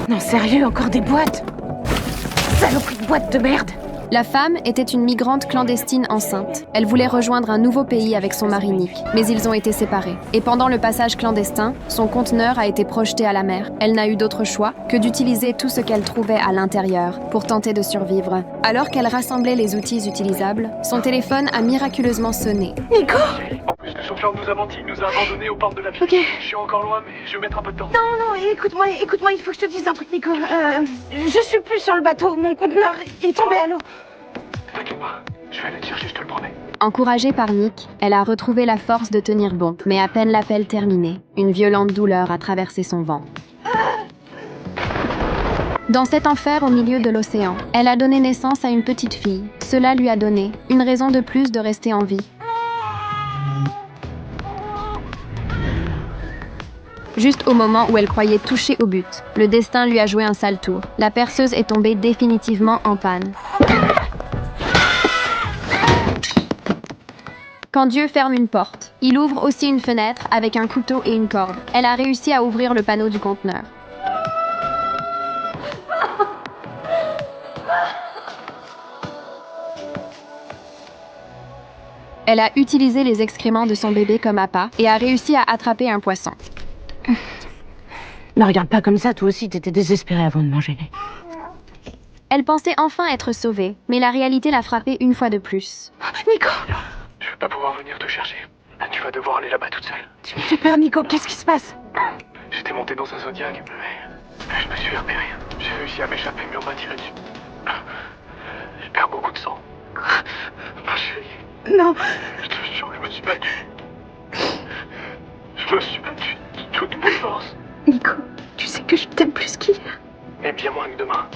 Non, sérieux, encore des boîtes? Saloperie de boîte de merde! La femme était une migrante clandestine enceinte. Elle voulait rejoindre un nouveau pays avec son mari Nick, mais ils ont été séparés. Et pendant le passage clandestin, son conteneur a été projeté à la mer. Elle n'a eu d'autre choix que d'utiliser tout ce qu'elle trouvait à l'intérieur pour tenter de survivre. Alors qu'elle rassemblait les outils utilisables, son téléphone a miraculeusement sonné. Nico! En plus, le chauffeur nous a menti, il nous a abandonnés aux portes de la ville. Ok. Je suis encore loin, mais je vais mettre un peu de temps. Non, écoute-moi, il faut que je te dise un truc, Nico. Je suis plus sur le bateau, mon conteneur est tombé à l'eau. T'inquiète pas, je vais aller te chercher, je te le promets. Encouragée par Nick, elle a retrouvé la force de tenir bon. Mais à peine l'appel terminé, une violente douleur a traversé son ventre. Dans cet enfer au milieu de l'océan, elle a donné naissance à une petite fille. Cela lui a donné une raison de plus de rester en vie. Juste au moment où elle croyait toucher au but, le destin lui a joué un sale tour. La perceuse est tombée définitivement en panne. Quand Dieu ferme une porte, il ouvre aussi une fenêtre avec un couteau et une corde. Elle a réussi à ouvrir le panneau du conteneur. Elle a utilisé les excréments de son bébé comme appât et a réussi à attraper un poisson. Ne regarde pas comme ça, toi aussi, t'étais désespérée avant de manger. Elle pensait enfin être sauvée, mais la réalité l'a frappée une fois de plus. Nico! Je vais pas pouvoir venir te chercher. Tu vas devoir aller là-bas toute seule. Tu me fais peur, Nico, qu'est-ce qui se passe? J'étais monté dans un Zodiac, mais je me suis fait repérer. J'ai réussi à m'échapper, mais on m'a tiré dessus. Je perds beaucoup de sang. Ma chérie, Non, je te jure, je me suis battu. Je me suis battu de toutes mes forces. Nico, tu sais que je t'aime plus qu'hier. Mais bien moins que demain.